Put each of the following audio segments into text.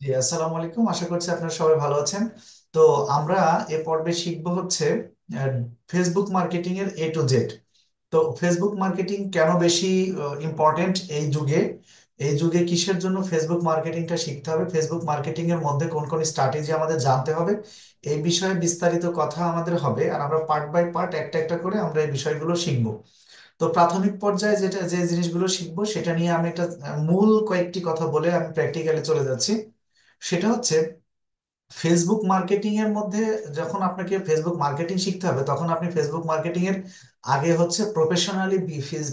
জি, আসসালামু আলাইকুম। আশা করছি আপনারা সবাই ভালো আছেন। তো আমরা এ পর্বে শিখবো হচ্ছে ফেসবুক মার্কেটিং এর A to Z। তো ফেসবুক মার্কেটিং কেন বেশি ইম্পর্টেন্ট এই যুগে কিসের জন্য ফেসবুক মার্কেটিংটা শিখতে হবে, ফেসবুক মার্কেটিং এর মধ্যে কোন কোন স্ট্র্যাটেজি আমাদের জানতে হবে, এই বিষয়ে বিস্তারিত কথা আমাদের হবে। আর আমরা পার্ট বাই পার্ট একটা একটা করে আমরা এই বিষয়গুলো শিখবো। তো প্রাথমিক পর্যায়ে যে জিনিসগুলো শিখবো সেটা নিয়ে আমি একটা মূল কয়েকটি কথা বলে আমি প্র্যাকটিক্যালি চলে যাচ্ছি। সেটা হচ্ছে ফেসবুক মার্কেটিং এর মধ্যে, যখন আপনাকে ফেসবুক মার্কেটিং শিখতে হবে তখন আপনি ফেসবুক মার্কেটিং এর আগে হচ্ছে professionally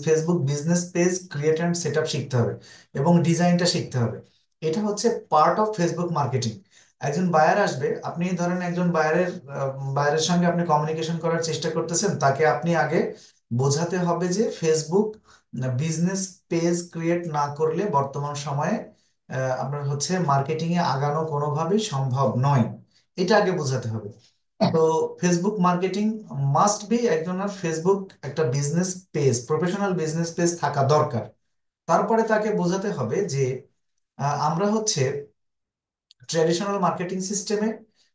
Facebook business page create and set up শিখতে হবে এবং ডিজাইনটা শিখতে হবে। এটা হচ্ছে পার্ট অফ ফেসবুক মার্কেটিং। একজন বায়ার আসবে, আপনি ধরেন একজন বায়ারের সঙ্গে আপনি কমিউনিকেশন করার চেষ্টা করতেছেন, তাকে আপনি আগে বোঝাতে হবে যে ফেসবুক বিজনেস পেজ ক্রিয়েট না করলে বর্তমান সময়ে আপনার হচ্ছে মার্কেটিং এ আগানো কোনোভাবেই সম্ভব নয়। এটা আগে বোঝাতে হবে। তো ফেসবুক মার্কেটিং মাস্ট বি, একজনের ফেসবুক একটা business page, professional business page থাকা দরকার। তারপরে তাকে বোঝাতে হবে যে আমরা হচ্ছে ট্র্যাডিশনাল মার্কেটিং সিস্টেমে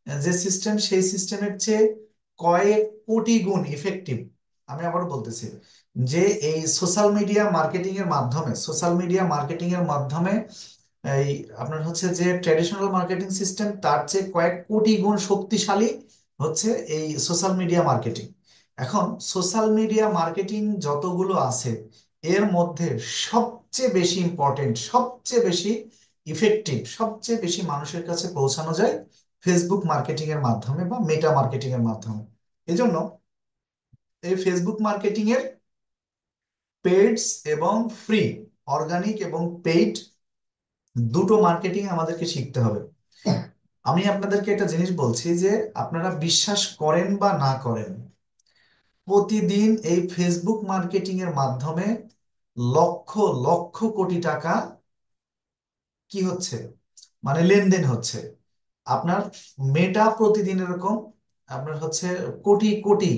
যে সিস্টেম, সেই সিস্টেমের চেয়ে কয়েক কোটি গুণ ইফেক্টিভ। আমি আবারও বলতেছি যে এই সোশ্যাল মিডিয়া মার্কেটিং এর মাধ্যমে এই আপনার হচ্ছে যে ট্র্যাডিশনাল মার্কেটিং সিস্টেম, তার চেয়ে কয়েক কোটি গুণ শক্তিশালী হচ্ছে এই সোশ্যাল মিডিয়া মার্কেটিং। এখন সোশ্যাল মিডিয়া মার্কেটিং যতগুলো আছে এর মধ্যে সবচেয়ে বেশি ইম্পর্টেন্ট, সবচেয়ে বেশি ইফেক্টিভ, সবচেয়ে বেশি মানুষের কাছে পৌঁছানো যায় ফেসবুক মার্কেটিং এর মাধ্যমে বা মেটা মার্কেটিং এর মাধ্যমে। এজন্য এই ফেসবুক মার্কেটিং এর পেইডস এবং ফ্রি, অর্গানিক এবং পেইড দুটো মার্কেটিং আমাদেরকে শিখতে হবে। আমি আপনাদেরকে একটা জিনিস বলছি যে আপনারা বিশ্বাস করেন বা না করেন, প্রতিদিন এই ফেসবুক মার্কেটিং এর মাধ্যমে লক্ষ লক্ষ কোটি টাকা কি হচ্ছে, মানে লেনদেন হচ্ছে। আপনার মেটা প্রতিদিন এরকম আপনার হচ্ছে কোটি কোটি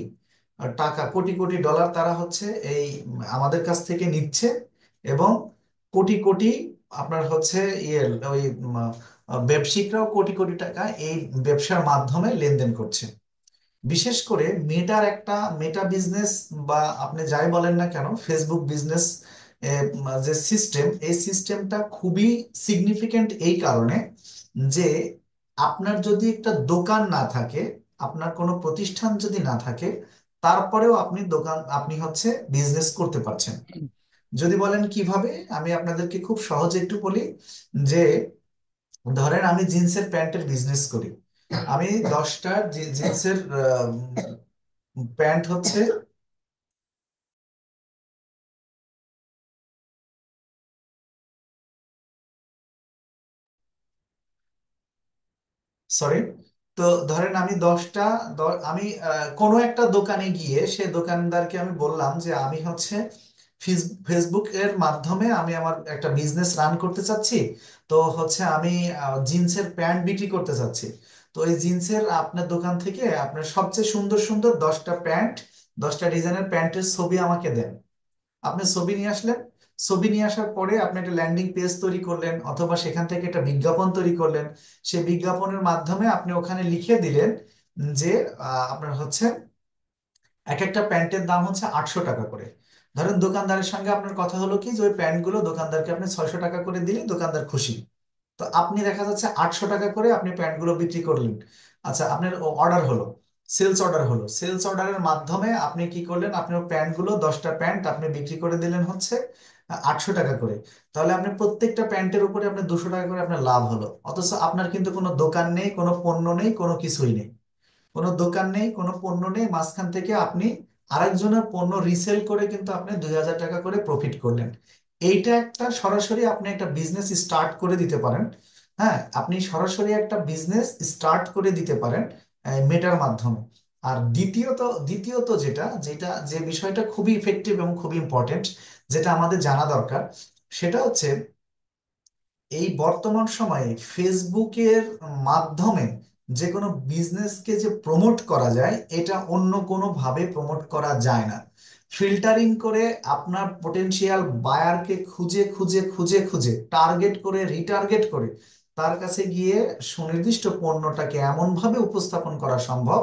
টাকা, কোটি কোটি ডলার তারা হচ্ছে এই আমাদের কাছ থেকে নিচ্ছে এবং কোটি কোটি আপনার হচ্ছে ইয়ে ওই ব্যবসায়িকরাও কোটি কোটি টাকা এই ব্যবসার মাধ্যমে লেনদেন করছে। বিশেষ করে মেটা বিজনেস বা আপনি যাই বলেন না কেন, ফেসবুক বিজনেস যে সিস্টেম, এই সিস্টেমটা খুবই সিগনিফিকেন্ট এই কারণে যে আপনার যদি একটা দোকান না থাকে, আপনার কোনো প্রতিষ্ঠান যদি না থাকে, তারপরেও আপনি হচ্ছে বিজনেস করতে পারছেন। যদি বলেন কিভাবে, আমি আপনাদেরকে খুব সহজে একটু বলি যে ধরেন আমি জিন্সের প্যান্টের বিজনেস করি। আমি 10টা জিন্সের প্যান্ট হচ্ছে, সরি, তো ধরেন আমি 10টা, আমি কোনো একটা দোকানে গিয়ে সে দোকানদারকে আমি বললাম যে আমি হচ্ছে ফেসবুক এর মাধ্যমে আমি আমার একটা বিজনেস রান করতে চাচ্ছি। তো হচ্ছে আমি জিন্সের প্যান্ট বিক্রি করতে চাচ্ছি। তো এই জিন্সের আপনার দোকান থেকে আপনার সবচেয়ে সুন্দর সুন্দর 10টা প্যান্ট, 10টা ডিজাইনের প্যান্টের ছবি আমাকে দেন। আপনি ছবি নিয়ে আসলেন, ছবি নিয়ে আসার পরে আপনি একটা ল্যান্ডিং পেজ তৈরি করলেন অথবা সেখান থেকে একটা বিজ্ঞাপন তৈরি করলেন। সেই বিজ্ঞাপনের মাধ্যমে আপনি ওখানে লিখে দিলেন যে আপনার হচ্ছে এক একটা প্যান্টের দাম হচ্ছে 800 টাকা করে। ধরেন দোকানদারের সঙ্গে আপনার কথা হলো কি যে ওই প্যান্টগুলো দোকানদারকে আপনি 600 টাকা করে দিলে দোকানদার খুশি। তো আপনি দেখা যাচ্ছে 800 টাকা করে আপনি প্যান্টগুলো বিক্রি করলেন। আচ্ছা, আপনার অর্ডার হলো, সেলস অর্ডারের মাধ্যমে আপনি কি করলেন, আপনি প্যান্টগুলো 10টা প্যান্ট আপনি বিক্রি করে দিলেন হচ্ছে 800 টাকা করে। তাহলে আপনি প্রত্যেকটা প্যান্টের উপরে আপনার 200 টাকা করে আপনার লাভ হলো, অথচ আপনার কিন্তু কোনো দোকান নেই, কোনো পণ্য নেই, কোনো কিছুই নেই। কোনো দোকান নেই, কোনো পণ্য নেই, মাঝখান থেকে আপনি আরেকজনের পণ্য রিসেল করে কিন্তু আপনি 2000 টাকা করে প্রফিট করলেন। এইটা একটা সরাসরি আপনি একটা বিজনেস স্টার্ট করে দিতে পারেন। হ্যাঁ, আপনি সরাসরি একটা বিজনেস স্টার্ট করে দিতে পারেন মেটার মাধ্যমে। আর দ্বিতীয়ত দ্বিতীয়ত যেটা যেটা যে বিষয়টা খুবই ইফেক্টিভ এবং খুবই ইম্পর্টেন্ট, যেটা আমাদের জানা দরকার, সেটা হচ্ছে এই বর্তমান সময়ে ফেসবুকের মাধ্যমে যে কোনো বিজনেসকে যে প্রমোট করা যায়, এটা অন্য কোনো ভাবে প্রমোট করা যায় না। ফিল্টারিং করে আপনার পোটেনশিয়াল বায়ারকে খুঁজে খুঁজে খুঁজে খুঁজে টার্গেট করে রিটার্গেট করে তার কাছে গিয়ে সুনির্দিষ্ট পণ্যটাকে এমন ভাবে উপস্থাপন করা সম্ভব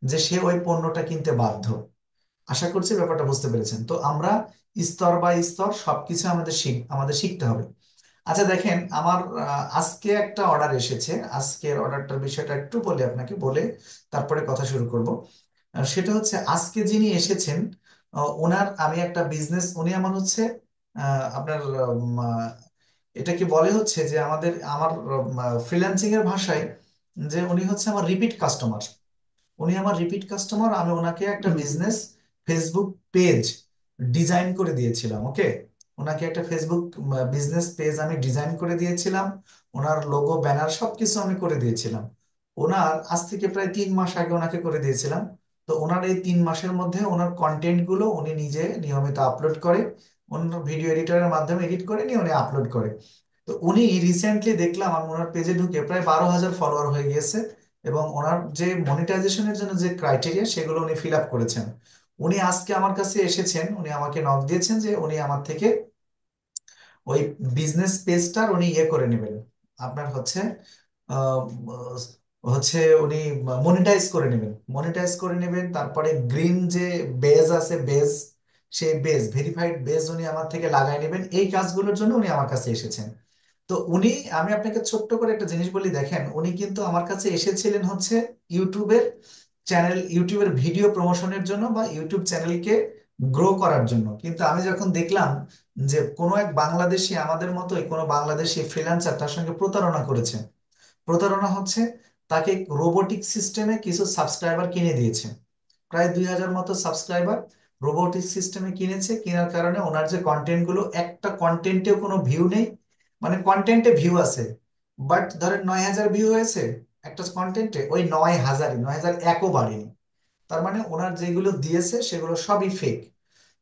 যে সে ওই পণ্যটা কিনতে বাধ্য। আশা করছি ব্যাপারটা বুঝতে পেরেছেন। তো আমরা স্তর বাই স্তর সবকিছু আমাদের শিখতে হবে। আচ্ছা দেখেন, আমার আজকে একটা অর্ডার এসেছে। আজকের অর্ডারটার বিষয়টা একটু বলে আপনাকে, বলে তারপরে কথা শুরু করব। সেটা হচ্ছে আজকে যিনি এসেছেন, ওনার আমি একটা বিজনেস, উনি আমার হচ্ছে আপনার এটাকে বলে হচ্ছে যে আমার ফ্রিল্যান্সিং এর ভাষায় যে উনি হচ্ছে আমার রিপিট কাস্টমার। উনি আমার রিপিট কাস্টমার। আমি ওনাকে একটা বিজনেস ফেসবুক পেজ ডিজাইন করে দিয়েছিলাম। ওকে, ওনাকে একটা ফেসবুক বিজনেস পেজ আমি ডিজাইন করে দিয়েছিলাম। ওনার লোগো, ব্যানার সবকিছু আমি করে দিয়েছিলাম। ওনার আজ থেকে প্রায় 3 মাস আগে ওনাকে করে দিয়েছিলাম। তো ওনার এই 3 মাসের মধ্যে ওনার কন্টেন্ট গুলো উনি নিজে নিয়মিত আপলোড করে, অন্য ভিডিও এডিটরের মাধ্যমে এডিট করে নিয়ে উনি আপলোড করে। তো উনি রিসেন্টলি দেখলাম আমি ওনার পেজে ঢুকে প্রায় 12,000 ফলোয়ার হয়ে গিয়েছে। এবং ওনার যে মনিটাইজেশনের জন্য যে ক্রাইটেরিয়া সেগুলো উনি ফিল আপ করেছেন। উনি আজকে আমার কাছে এসেছেন, উনি আমাকে নক দিয়েছেন যে উনি আমার থেকে ওই বিজনেস পেজটার উনি ইয়ে করে নেবেন, আপনার হচ্ছে আহ, হচ্ছে উনি মনিটাইজ করে নেবেন, মনিটাইজ করে নেবেন। তারপরে গ্রিন যে বেজ আছে, বেজ, সেই বেজ, ভেরিফাইড বেজ উনি আমার থেকে লাগাই নেবেন। এই কাজগুলোর জন্য উনি আমার কাছে এসেছেন। তো উনি, আমি আপনাকে ছোট্ট করে একটা জিনিস বলি, দেখেন উনি কিন্তু আমার কাছে এসেছিলেন হচ্ছে ইউটিউবের ইউটিউবের ভিডিও প্রমোশনের জন্য বা ইউটিউব চ্যানেলকে গ্রো করার জন্য। কিন্তু আমি যখন দেখলাম যে কোনো এক বাংলাদেশি, আমাদের মতোই কোনো বাংলাদেশি ফ্রিল্যান্সার তার সঙ্গে প্রতারণা করেছে। প্রতারণা হচ্ছে, তাকে রোবোটিক সিস্টেমে কিছু সাবস্ক্রাইবার কিনে দিয়েছে। প্রায় 2,000 মতো সাবস্ক্রাইবার রোবোটিক সিস্টেমে কিনেছে। কেনার কারণে ওনার যে কন্টেন্ট গুলো, একটা কন্টেন্টেও কোনো ভিউ নেই। মানে কন্টেন্টে ভিউ আছে, বাট ধরেন 9,000 ভিউ হয়েছে একটা কন্টেন্টে, ওই 9,000, 9,001ও বাড়েনি। তার মানে ওনার যেগুলো দিয়েছে সেগুলো সবই ফেক।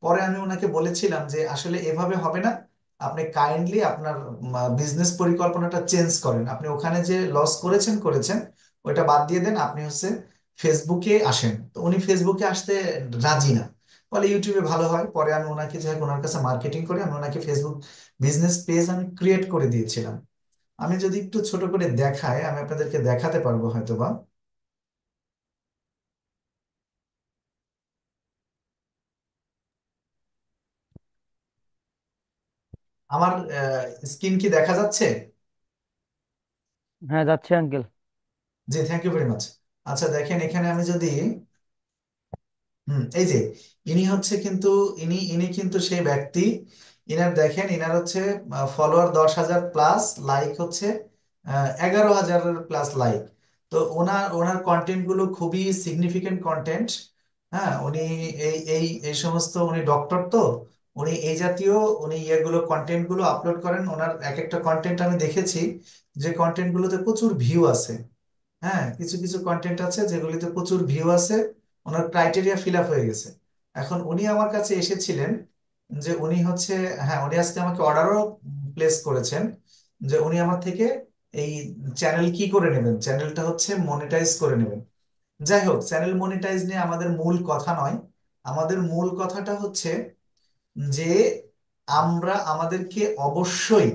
পরে আমি ওনাকে বলেছিলাম যে আসলে এভাবে হবে না, আপনি কাইন্ডলি আপনার বিজনেস পরিকল্পনাটা চেঞ্জ করেন। আপনি ওখানে যে লস করেছেন করেছেন, ওইটা বাদ দিয়ে দেন, আপনি হচ্ছে ফেসবুকে আসেন। তো উনি ফেসবুকে আসতে রাজি না, বলে ইউটিউবে ভালো হয়। পরে আমি ওনাকে, যাই হোক, ওনার কাছে মার্কেটিং করে আমি ওনাকে ফেসবুক বিজনেস পেজ আমি ক্রিয়েট করে দিয়েছিলাম। আমি যদি একটু ছোট করে দেখাই, আমি আপনাদেরকে দেখাতে পারবো হয়তোবা। আমার স্ক্রিন কি দেখা যাচ্ছে? হ্যাঁ, যাচ্ছে আঙ্কেল। জি, থ্যাংক ইউ ভেরি মাচ। আচ্ছা দেখেন, এখানে আমি যদি এই যে ইনি হচ্ছে কিন্তু, ইনি ইনি কিন্তু সেই ব্যক্তি। ইনার দেখেন, ইনার হচ্ছে ফলোয়ার 10,000 প্লাস, লাইক হচ্ছে 11,000 প্লাস লাইক। তো ওনার ওনার কন্টেন্ট গুলো খুবই সিগনিফিকেন্ট কন্টেন্ট। হ্যাঁ, উনি এই এই এই সমস্ত, উনি ডক্টর তো, উনি এই জাতীয় উনি ইয়েগুলো কন্টেন্ট গুলো আপলোড করেন। ওনার এক একটা কন্টেন্ট আমি দেখেছি যে কন্টেন্ট গুলোতে প্রচুর ভিউ আছে। হ্যাঁ, কিছু কিছু কন্টেন্ট আছে যেগুলিতে প্রচুর ভিউ আছে, ওনার ক্রাইটেরিয়া ফিল আপ হয়ে গেছে। এখন উনি আমার কাছে এসেছিলেন যে উনি হচ্ছে, হ্যাঁ উনি আজকে আমাকে অর্ডারও প্লেস করেছেন যে উনি আমার থেকে এই চ্যানেল কি করে নেবেন, চ্যানেলটা হচ্ছে মনিটাইজ করে নেবেন। যাই হোক, চ্যানেল মনিটাইজ নিয়ে আমাদের মূল কথা নয়। আমাদের মূল কথাটা হচ্ছে যে আমাদেরকে অবশ্যই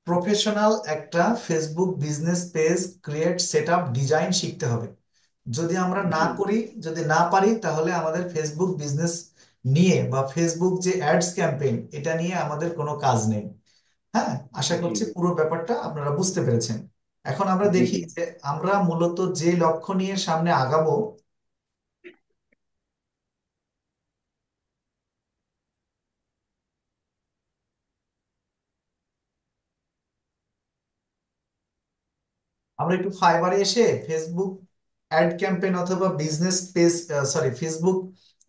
প্রফেশনাল একটা Facebook business page create, set up, design শিখতে হবে। যদি আমরা না জি। করি, যদি না পারি, তাহলে আমাদের ফেসবুক বিজনেস নিয়ে বা ফেসবুক যে অ্যাডস ক্যাম্পেইন, এটা নিয়ে আমাদের কোনো কাজ নেই। হ্যাঁ, আশা জি। করছি পুরো ব্যাপারটা আপনারা বুঝতে পেরেছেন। এখন আমরা জি। দেখি যে আমরা মূলত যে লক্ষ্য নিয়ে সামনে আগাবো। আমরা একটু ফাইবারে এসে ফেসবুক অ্যাড ক্যাম্পেইন অথবা বিজনেস পেজ, সরি ফেসবুক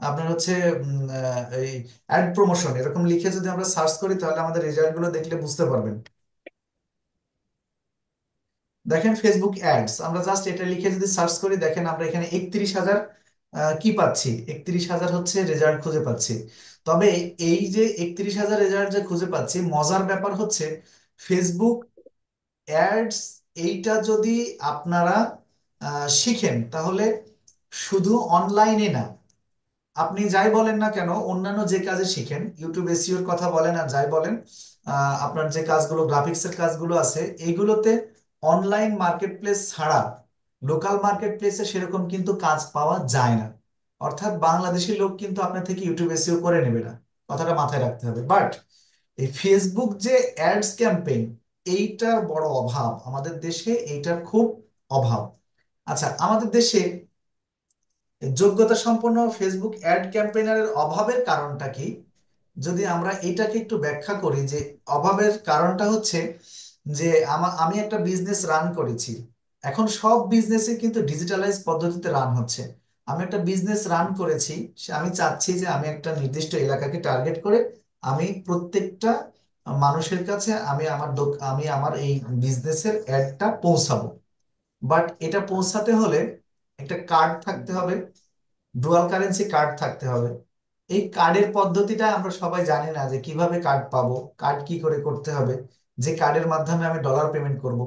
আপনার হচ্ছে এই অ্যাড প্রমোশন এরকম লিখে যদি আমরা সার্চ করি, তাহলে আমাদের রেজাল্ট গুলো দেখলে বুঝতে পারবেন। দেখেন ফেসবুক অ্যাডস, আমরা জাস্ট এটা লিখে যদি সার্চ করি, দেখেন আমরা এখানে 31,000 কি পাচ্ছি, 31,000 হচ্ছে রেজাল্ট খুঁজে পাচ্ছি। তবে এই যে 31,000 রেজাল্ট যে খুঁজে পাচ্ছি, মজার ব্যাপার হচ্ছে ফেসবুক অ্যাডস, এইটা যদি আপনারা শিখেন, তাহলে শুধু অনলাইনে না, আপনি যাই বলেন না কেন, অন্যান্য যে কাজে শিখেন, ইউটিউব এসইওর কথা বলেন আর যাই বলেন, আপনার যে কাজগুলো, গ্রাফিক্সের কাজগুলো আছে, এইগুলোতে অনলাইন মার্কেট প্লেস ছাড়া লোকাল মার্কেট প্লেসে সেরকম কিন্তু কাজ পাওয়া যায় না। অর্থাৎ বাংলাদেশি লোক কিন্তু আপনার থেকে ইউটিউব এসইও করে নেবে না, কথাটা মাথায় রাখতে হবে। বাট এই ফেসবুক যে অ্যাডস ক্যাম্পেইন, এইটার বড় অভাব আমাদের দেশে, এইটার খুব অভাব। আচ্ছা, আমাদের দেশে যোগ্যতা সম্পন্ন ফেসবুক অ্যাড ক্যাম্পেইনারের অভাবের কারণটা কি? যদি আমরা এটাকে একটু ব্যাখ্যা করি, যে অভাবের কারণটা হচ্ছে যে আমি একটা বিজনেস রান করেছি। এখন সব বিজনেসই কিন্তু ডিজিটালাইজ পদ্ধতিতে রান হচ্ছে। আমি একটা বিজনেস রান করেছি, আমি চাচ্ছি যে আমি একটা নির্দিষ্ট এলাকাকে টার্গেট করে আমি প্রত্যেকটা মানুষের কাছে আমি আমার এই বিজনেসের অ্যাডটা পৌঁছাবো। বাট এটা পৌঁছাতে হলে একটা কার্ড থাকতে হবে, ডুয়াল কারেন্সি কার্ড থাকতে হবে। এই কার্ডের পদ্ধতিটা আমরা সবাই জানি না, যে কিভাবে কার্ড পাবো, কার্ড কি করে করতে হবে, যে কার্ডের মাধ্যমে আমি ডলার পেমেন্ট করব।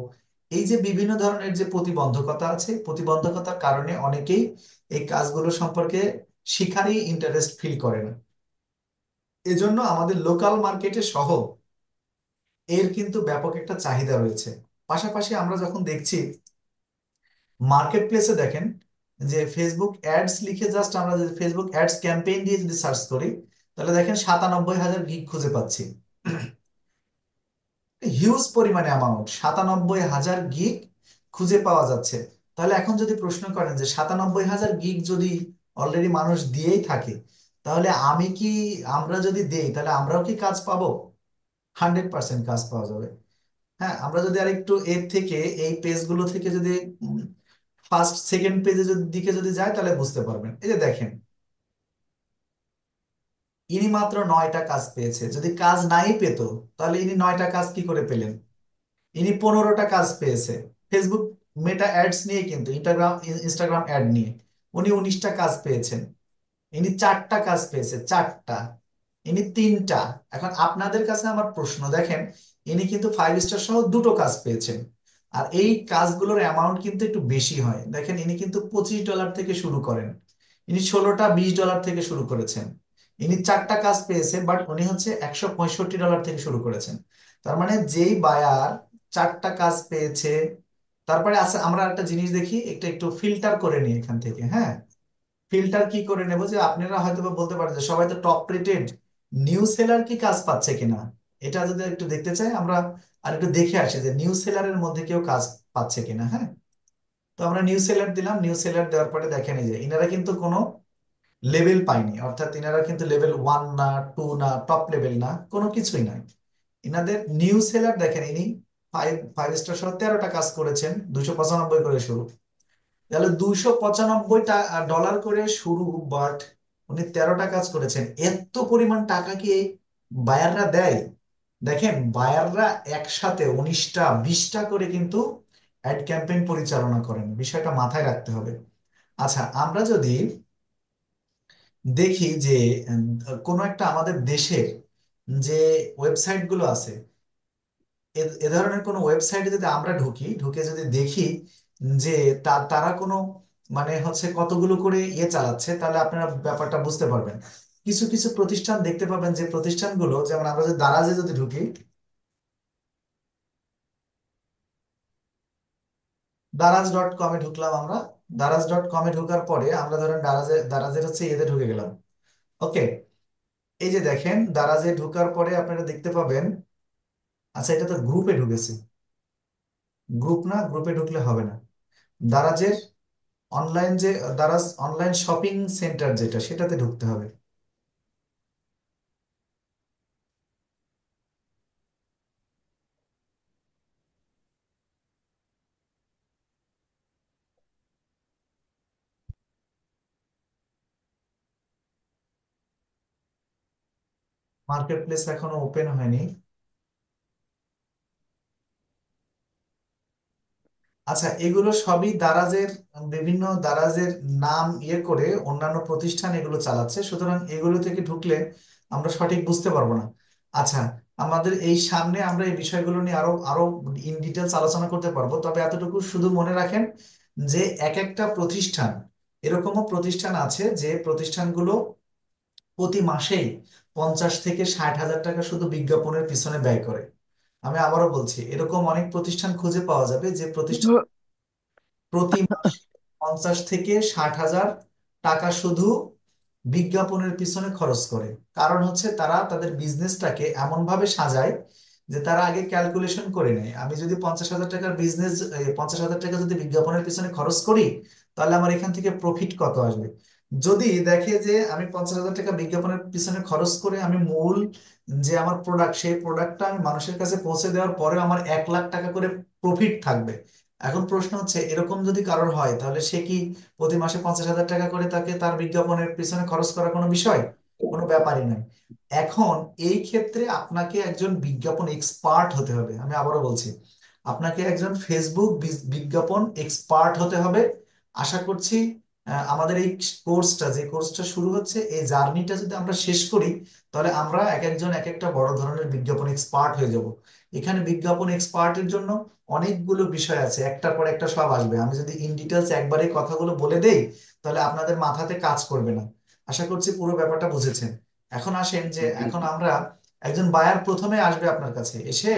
এই যে বিভিন্ন ধরনের যে প্রতিবন্ধকতা আছে, প্রতিবন্ধকতার কারণে অনেকেই এই কাজগুলো সম্পর্কে শিখারই ইন্টারেস্ট ফিল করে না। এজন্য আমাদের লোকাল মার্কেটে সহ এর কিন্তু ব্যাপক একটা চাহিদা রয়েছে। পাশাপাশি আমরা যখন দেখছি মার্কেট প্লেসে, দেখেন যে ফেসবুক অ্যাডস লিখে জাস্ট আমরা যদি ফেসবুক অ্যাডস ক্যাম্পেইন দিয়ে যদি সার্চ করি, তাহলে দেখেন 97,000 গিগ খুঁজে পাচ্ছি। হিউজ পরিমাণে অ্যামাউন্ট, 97,000 গিগ খুঁজে পাওয়া যাচ্ছে। তাহলে এখন যদি প্রশ্ন করেন যে 97,000 গিগ যদি অলরেডি মানুষ দিয়েই থাকে, তাহলে আমরা যদি দেই, তাহলে আমরাও কি কাজ পাবো? 100% কাজ পাওয়া যাবে। হ্যাঁ, আমরা যদি আরেকটু এর থেকে, এই পেজগুলো থেকে যদি ফার্স্ট সেকেন্ড পেজে দিকে যদি যায়, তাহলে বুঝতে পারবেন। এই যে দেখেন, ইনি মাত্র 9টা কাজ পেয়েছে। যদি কাজ নাই পেতো, তাহলে ইনি 9টা কাজ কি করে পেলেন? ইনি 15টা কাজ পেয়েছে ফেসবুক মেটা অ্যাডস নিয়ে, কিন্তু ইনস্টাগ্রাম অ্যাড নিয়ে উনি 19টা কাজ পেয়েছেন। ইনি 4টা কাজ পেয়েছে, 4টা। ইনি 3টা। এখন আপনাদের কাছে আমার প্রশ্ন, দেখেন ইনি কিন্তু 5 স্টার সহ 2টো কাজ পেয়েছেন। আর এই কাজগুলোর অ্যামাউন্ট কিন্তু একটু বেশি হয়। দেখেন ইনি কিন্তু $25 থেকে শুরু করেন, ইনি 16টা $20 থেকে শুরু করেছেন। ইনি 4টা কাজ পেয়েছেন, বাট উনি হচ্ছে $165 থেকে শুরু করেছেন। তার মানে যেই বায়ার 4টা কাজ পেয়েছে, তারপরে আছে, আমরা একটা জিনিস দেখি, একটা একটু ফিল্টার করে নিই এখান থেকে। হ্যাঁ, ফিল্টার কি করে নেব, যে আপনারা হয়তো বা বলতে পারেন যে সবাই তো টপ রেটেড, নিউ সেলার কি কাজ পাচ্ছে কিনা, এটা যদি একটু দেখতে চাই আমরা, আর একটু দেখে আসি যে নিউ সেলারের মধ্যে কেউ কাজ পাচ্ছে কিনা। হ্যাঁ, তো আমরা নিউ সেলার দিলাম। নিউ সেলার দেওয়ার পরে দেখেন এই যে ইনারা কিন্তু কোনো লেভেল পায়নি, অর্থাৎ ইনারা কিন্তু লেভেল 1 না, 2 না, টপ লেভেল না, কোনো কিছুই নাই। ইনাদের নিউ সেলার দেখেন, ইনি ফাইভ ফাইভ স্টার সহ 13টা কাজ করেছেন, 295 করে শুরু। তাহলে $295 করে শুরু, বাট উনি 13টা কাজ করেছেন। এত পরিমাণ টাকা কি বায়াররা দেয়? দেখেন, বায়াররা একসাথে 19টা 20টা করে কিন্তু অ্যাড ক্যাম্পেইন পরিচালনা করেন, বিষয়টা মাথায় রাখতে হবে। আচ্ছা, আমরা যদি দেখি যে উম, কোনো একটা আমাদের দেশের যে ওয়েবসাইট গুলো আছে, এ ধরনের কোনো ওয়েবসাইটে যদি আমরা ঢুকে যদি দেখি যে তারা কোনো মানে হচ্ছে কতগুলো করে চালাচ্ছে, তাহলে আপনারা ব্যাপারটা বুঝতে পারবেন। কিছু কিছু প্রতিষ্ঠান দেখতে পাবেন, যে প্রতিষ্ঠানগুলো, যেমন আমরা যদি দারাজে যদি ঢুকি, daraz.com এ ঢুকলাম আমরা। daraz.com এ ঢোকার পরে আমরা ধরেন দারাজের হচ্ছে এতে ঢুকে গেলাম। ওকে, এই যে দেখেন দারাজে ঢোকার পরে আপনারা দেখতে পাবেন, আচ্ছা এটা তো গ্রুপে ঢুকেছে, গ্রুপ না, গ্রুপে ঢুকলে হবে না। দারাজের অনলাইন যে দারাজ অনলাইন শপিং সেন্টার যেটা, সেটাতে ঢুকতে হবে। মার্কেট প্লেস এখনো ওপেন হয়নি। আচ্ছা, এগুলো সবই দারাজের, বিভিন্ন দারাজের নাম করে অন্যান্য প্রতিষ্ঠান এগুলো চালাচ্ছে, সুতরাং এগুলো থেকে ঢুকলে আমরা সঠিক বুঝতে পারবো না। আচ্ছা, আমাদের এই সামনে আমরা এই বিষয়গুলো নিয়ে আরো আরো ইন ডিটেলস আলোচনা করতে পারবো, তবে এতটুকু শুধু মনে রাখেন যে এক একটা প্রতিষ্ঠান, এরকমও প্রতিষ্ঠান আছে যে প্রতিষ্ঠানগুলো প্রতি মাসেই 50 থেকে 60 হাজার টাকা শুধু বিজ্ঞাপনের পিছনে ব্যয় করে। আমি আবারও বলছি, এরকম অনেক প্রতিষ্ঠান খুঁজে পাওয়া যাবে যে প্রতিষ্ঠান প্রতি মাসে 50 থেকে 60 হাজার টাকা শুধু বিজ্ঞাপনের পিছনে খরচ করে। কারণ হচ্ছে তারা তাদের বিজনেসটাকে এমন ভাবে সাজায় যে তারা আগে ক্যালকুলেশন করে নেয়, আমি যদি 50 হাজার টাকার বিজনেস, 50 হাজার টাকা যদি বিজ্ঞাপনের পিছনে খরচ করি, তাহলে আমার এখান থেকে প্রফিট কত আসবে। যদি দেখে যে আমি 50 হাজার টাকা বিজ্ঞাপনের পিছনে খরচ করে আমি মূল যে আমার প্রোডাক্ট, সেই প্রোডাক্টটা আমি মানুষের কাছে পৌঁছে দেওয়ার পরেও আমার 1 লাখ টাকা করে প্রফিট থাকবে। এখন প্রশ্ন হচ্ছে, এরকম যদি কারোর হয় তাহলে সে কি প্রতি মাসে 50 হাজার টাকা করে তাকে তার বিজ্ঞাপনের পিছনে খরচ করা কোনো বিষয়? কোনো ব্যাপারই নয়। এখন এই ক্ষেত্রে আপনাকে একজন বিজ্ঞাপন এক্সপার্ট হতে হবে। আমি আবারও বলছি, আপনাকে একজন ফেসবুক বিজ্ঞাপন এক্সপার্ট হতে হবে। আশা করছি আমাদের এই কোর্সটা, যে কোর্সটা শুরু হচ্ছে, এই জার্নিটা যদি আমরা শেষ করি, তাহলে আমরা এক একজন এক একটা বড় ধরনের বিজ্ঞাপন এক্সপার্ট হয়ে যাব। এখানে বিজ্ঞাপন এক্সপার্টের জন্য অনেকগুলো বিষয় আছে, একটার পর একটা সব আসবে। আমি যদি ইন ডিটেলস একবারে কথাগুলো বলে দেই, তাহলে আপনাদের মাথাতে কাজ করবে না। আশা করছি পুরো ব্যাপারটা বুঝেছেন। এখন আসেন যে, জি এখন জি। আমরা একজন বায়ার প্রথমে আসবে আপনার কাছে এসে,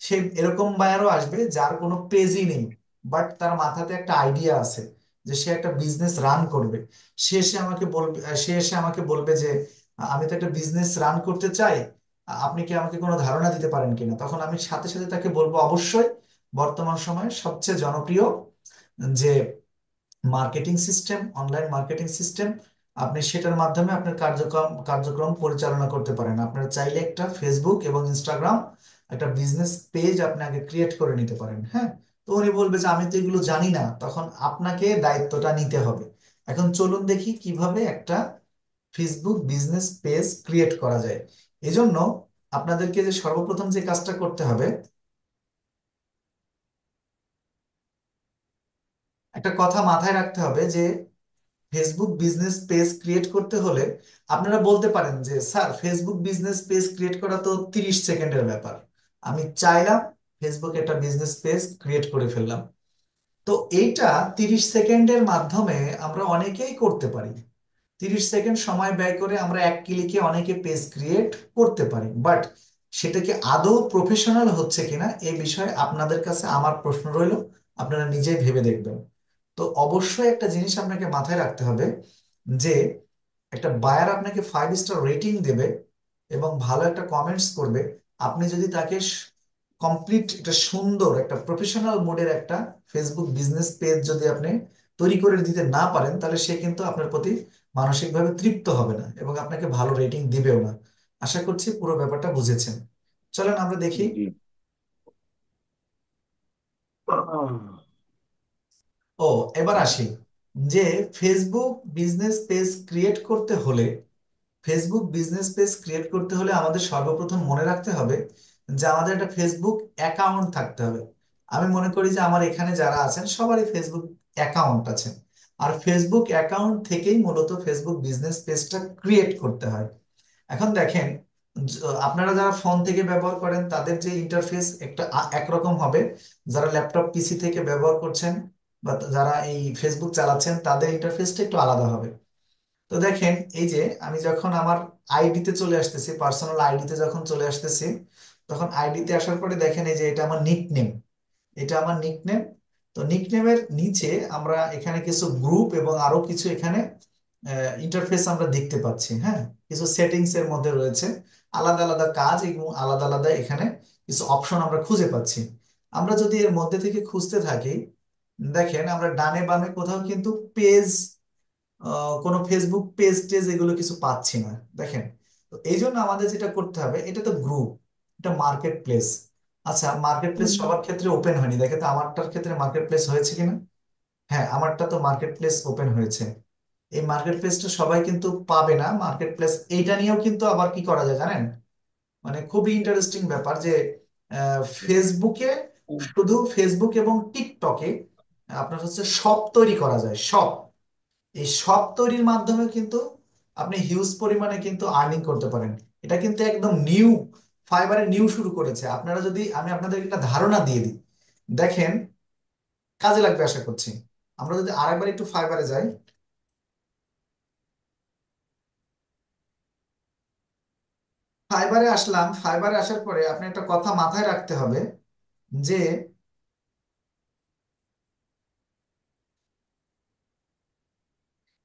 সে এরকম বায়ারও আসবে যার কোনো পেজই নেই, বাট তার মাথাতে একটা আইডিয়া আছে যে সে একটা বিজনেস রান করবে। সে এসে আমাকে বলবে যে আমি তো একটা বিজনেস রান করতে চাই, আপনি কি আমাকে কোনো ধারণা দিতে পারেন কিনা। তখন আমি সাথে সাথে তাকে বলবো, অবশ্যই বর্তমান সময়ে সবচেয়ে জনপ্রিয় যে marketing system, online marketing system, আপনি সেটার মাধ্যমে আপনার কার্যক্রম কার্যক্রম পরিচালনা করতে পারেন। আপনারা চাইলে একটা ফেসবুক এবং ইনস্টাগ্রাম একটা বিজনেস পেজ আপনি আগে ক্রিয়েট করে নিতে পারেন। হ্যাঁ, তো উনি বলবে যে আমি তো এগুলো জানি না, তখন আপনাকে দায়িত্বটা নিতে হবে। এখন চলুন দেখি কিভাবে একটা ফেসবুক বিজনেস পেজ ক্রিয়েট করা যায়। এজন্য আপনাদেরকে যে সর্বপ্রথম যে কাজটা করতে হবে, একটা কথা মাথায় রাখতে হবে যে ফেসবুক বিজনেস পেজ ক্রিয়েট করতে হলে, আপনারা বলতে পারেন যে sir Facebook business page create করা তো 30 সেকেন্ডের ব্যাপার, আমি চাইলাম ফেসবুকে একটা বিজনেস পেজ ক্রিয়েট করে ফেললাম। তো এইটা 30 সেকেন্ডের মাধ্যমে আমরা অনেকেই করতে পারি। 30 সেকেন্ড সময় ব্যয় করে আমরা এক ক্লিকে অনেকে পেজ ক্রিয়েট করতে পারি, বাট সেটা কি আদৌ প্রফেশনাল হচ্ছে কিনা এ বিষয়ে আপনাদের কাছে আমার প্রশ্ন রইল, আপনারা নিজেই ভেবে দেখবেন। তো অবশ্যই একটা জিনিস আপনাকে মাথায় রাখতে হবে যে একটা বায়ার আপনাকে 5 স্টার রেটিং দেবে এবং ভালো একটা কমেন্টস করবে, আপনি যদি তাকে কমপ্লিট একটা সুন্দর একটা প্রফেশনাল মোডের একটা ফেসবুক বিজনেস পেজ যদি আপনি তৈরি করে দিতে না পারেন, তাহলে সে কিন্তু আপনার প্রতি মানসিকভাবে তৃপ্ত হবে না এবং আপনাকে ভালো রেটিং দিবেও না। আশা করছি পুরো ব্যাপারটা বুঝেছেন। চলেন আমরা দেখি। জি। ও, এবার আসি যে ফেসবুক বিজনেস পেজ ক্রিয়েট করতে হলে, ফেসবুক বিজনেস পেজ ক্রিয়েট করতে হলে আমাদের সর্বপ্রথম মনে রাখতে হবে যে আমাদের একটা ফেসবুক অ্যাকাউন্ট থাকতে হবে। আমি মনে করি যে আমার এখানে যারা আছেন সবারই ফেসবুক অ্যাকাউন্ট আছে। আর ফেসবুক অ্যাকাউন্ট থেকেই মূলত ফেসবুক বিজনেস পেজটা ক্রিয়েট করতে হয়। এখন দেখেন, আপনারা যারা ফোন থেকে ব্যবহার করেন তাদের যে ইন্টারফেস একটা একরকম হবে, যারা ল্যাপটপ পিসি থেকে ব্যবহার করছেন বা যারা এই ফেসবুক চালাচ্ছেন তাদের ইন্টারফেসটা একটু আলাদা হবে। তো দেখেন, এই যে আমি যখন আমার আইডিতে চলে আসতেছি, পার্সোনাল আইডিতে যখন চলে আসতেছি, তখন আইডিতে আসার পরে দেখেন এই যে এটা আমার নিকনেম, এটা আমার নিকনেম। তো নিকনেমের নিচে আমরা এখানে কিছু গ্রুপ এবং আরো কিছু এখানে ইন্টারফেস আমরা দেখতে পাচ্ছি। হ্যাঁ, কিছু সেটিংস এর মধ্যে রয়েছে, আলাদা আলাদা কাজ এবং আলাদা আলাদা এখানে কিছু অপশন আমরা খুঁজে পাচ্ছি। আমরা যদি এর মধ্যে থেকে খুঁজতে থাকি, দেখেন আমরা ডানে বামে কোথাও কিন্তু পেজ, কোনো ফেসবুক পেজ টেজ এগুলো কিছু পাচ্ছি না। দেখেন, তো এই জন্য আমাদের যেটা করতে হবে, এটা তো গ্রুপ, এটা মার্কেট প্লেস। আচ্ছা, মার্কেট প্লেস সবার ক্ষেত্রে ওপেন হয়নি, দেখে তো আমারটার ক্ষেত্রে মার্কেট প্লেস হয়েছে কিনা। হ্যাঁ, আমারটা তো মার্কেট প্লেস ওপেন হয়েছে। এই মার্কেট প্লেসটা সবাই কিন্তু পাবে না। মার্কেট প্লেস এইটা নিয়েও কিন্তু আবার কি করা যায় জানেন, মানে খুবই ইন্টারেস্টিং ব্যাপার যে ফেসবুকে, শুধু ফেসবুক এবং টিকটকে আপনার হচ্ছে শপ তৈরি করা যায়, শপ। এই শপ তৈরির মাধ্যমে কিন্তু আপনি হিউজ পরিমাণে কিন্তু আর্নিং করতে পারেন। এটা কিন্তু একদম নিউ, ফাইবারে নিউ শুরু করেছে। আপনারা যদি, আমি আপনাদের একটা ধারণা দিয়ে দিই, দেখেন কাজে লাগবে আশা করছি। আমরা যদি আরেকবার একটু ফাইবারে যাই, ফাইবারে আসলাম। ফাইবারে আসার পরে আপনি একটা কথা মাথায় রাখতে হবে যে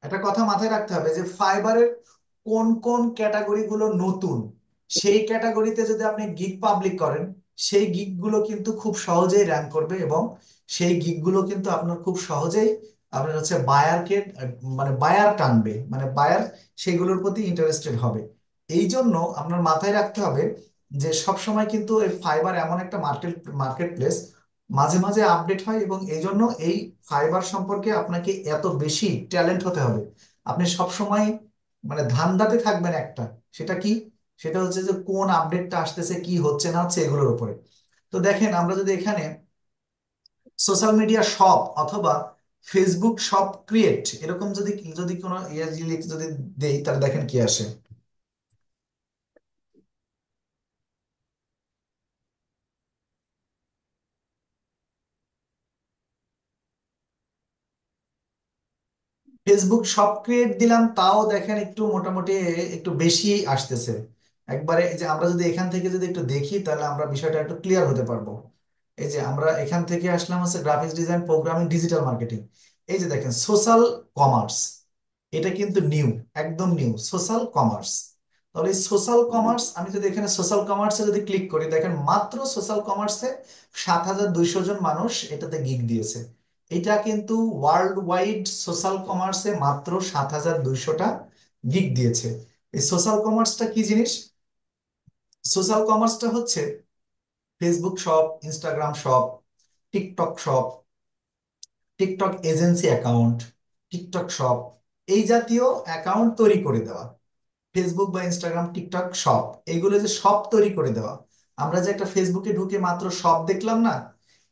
একটা কথা মাথায় রাখতে হবে যে ফাইবারের কোন কোন ক্যাটাগরি গুলো নতুন, সেই ক্যাটাগরিতে যদি আপনি গিগ পাবলিক করেন, সেই গিগ গুলো কিন্তু খুব সহজেই র্যাঙ্ক করবে, এবং সেই গিগ গুলো কিন্তু আপনার খুব সহজেই আপনার হচ্ছে বায়ারকে, মানে বায়ার টানবে, মানে বায়ার সেগুলোর প্রতি ইন্টারেস্টেড হবে। এই জন্য আপনার মাথায় রাখতে হবে যে সব সময় কিন্তু এই ফাইবার এমন একটা মার্কেট প্লেস, মাঝে মাঝে আপডেট হয়, এবং এই জন্য এই ফাইবার সম্পর্কে আপনাকে এত বেশি ট্যালেন্ট হতে হবে। আপনি সব সময় মানে ধান্দাতে থাকবেন একটা, সেটা কি, সেটা হচ্ছে যে কোন আপডেটটা আসতেছে, কি হচ্ছে না হচ্ছে এগুলোর উপরে। তো দেখেন, আমরা যদি এখানে সোশ্যাল মিডিয়া শপ অথবা ফেসবুক শপ ক্রিয়েট এরকম যদি যদি কোনো ইয়ে যদি দেই, তাহলে দেখেন কি আসে। ফেসবুক শপ ক্রিয়েট দিলাম, তাও দেখেন একটু মোটামুটি একটু বেশি আসতেছে। একবারে এই যে আমরা যদি এখান থেকে যদি একটু দেখি, তাহলে আমরা বিষয়টা একটু ক্লিয়ার হতে পারবো। এই যে আমরা এখান থেকে আসলাম হচ্ছে graphics design, programming, digital marketing. এই যে দেখেন সোশ্যাল কমার্স, এটা কিন্তু নিউ, একদম নিউ সোশ্যাল কমার্স। তাহলে এই সোশ্যাল কমার্স, আমি যদি এখানে সোশ্যাল কমার্সে যদি ক্লিক করি, দেখেন মাত্র সোশ্যাল কমার্সে 7,200 জন মানুষ এটাতে গিগ দিয়েছে। এটা কিন্তু ওয়ার্ল্ড ওয়াইড সোশ্যাল কমার্সে মাত্র 7,200টা গিগ দিয়েছে। এই সোশ্যাল কমার্সটা কি জিনিস? সোশ্যাল কমার্সটা হচ্ছে Facebook shop, Instagram shop, TikTok shop, TikTok agency account, TikTok shop, এই জাতীয় অ্যাকাউন্ট তৈরি করে দেওয়া। ফেসবুক বা ইনস্টাগ্রাম, টিকটক শপ, এগুলো যে শপ তৈরি করে দেওয়া। আমরা যে একটা ফেসবুকে ঢুকে মাত্র শপ দেখলাম না,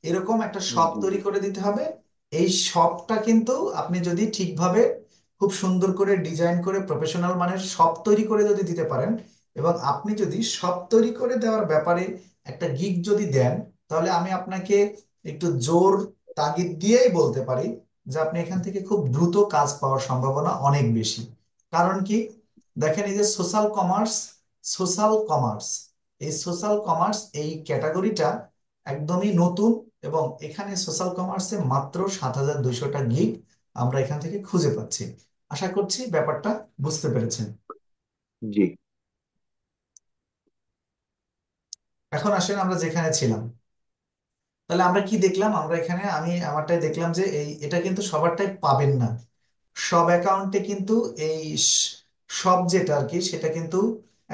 এরকম একটা শপ জি। তৈরি করে দিতে হবে। এই শপটা কিন্তু আপনি যদি ঠিকভাবে খুব সুন্দর করে ডিজাইন করে প্রফেশনাল মানের শপ তৈরি করে যদি দিতে পারেন, এবং আপনি যদি শপ তৈরি করে দেওয়ার ব্যাপারে একটা গিগ যদি দেন, তাহলে আমি আপনাকে একটু জোর তাগিদ দিয়েই বলতে পারি যে আপনি এখান থেকে খুব দ্রুত কাজ পাওয়ার সম্ভাবনা অনেক বেশি। কারণ কি, দেখেন এই যে সোশ্যাল কমার্স, সোশ্যাল কমার্স, এই সোশ্যাল কমার্স এই ক্যাটাগরিটা একদমই নতুন, এবং এখানে সোশ্যাল কমার্সে মাত্র 7,200টা গিগ আমরা এখান থেকে খুঁজে পাচ্ছি। আশা করছি ব্যাপারটা বুঝতে পেরেছেন। জি। এখন আসেন আমরা যেখানে ছিলাম, তাহলে আমরা কি দেখলাম, আমরা এখানে আমি আমারটাই দেখলাম যে এটা কিন্তু সবারটাই পাবেন না। সব অ্যাকাউন্টে কিন্তু এই সব যেটা আর কি, সেটা কিন্তু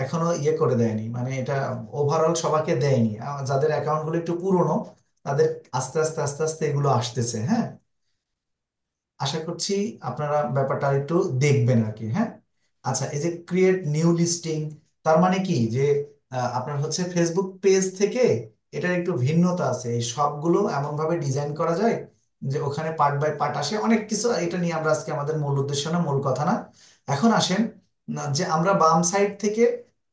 এখনো ইয়ে করে দেয়নি, মানে এটা ওভারঅল সবাইকে দেয়নি। যাদের অ্যাকাউন্ট গুলো একটু পুরনো, তাদের আস্তে আস্তে আস্তে আস্তে এগুলো আসতেছে। হ্যাঁ, আশা করছি আপনারা ব্যাপারটা একটু দেখবেন আর কি। হ্যাঁ, আচ্ছা, এই যে ক্রিয়েট নিউ লিস্টিং, তার মানে কি যে আপনার হচ্ছে ফেসবুক পেজ থেকে এটার একটু ভিন্নতা আছে। এই সবগুলো এমন ভাবে ডিজাইন করা যায় যে ওখানে পার্ট বাই পার্ট আসে অনেক কিছু। এটা নিয়ে আমরা আজকে আমাদের মূল উদ্দেশ্য না, মূল কথা না। এখন আসেন না, যে আমরা বাম সাইড থেকে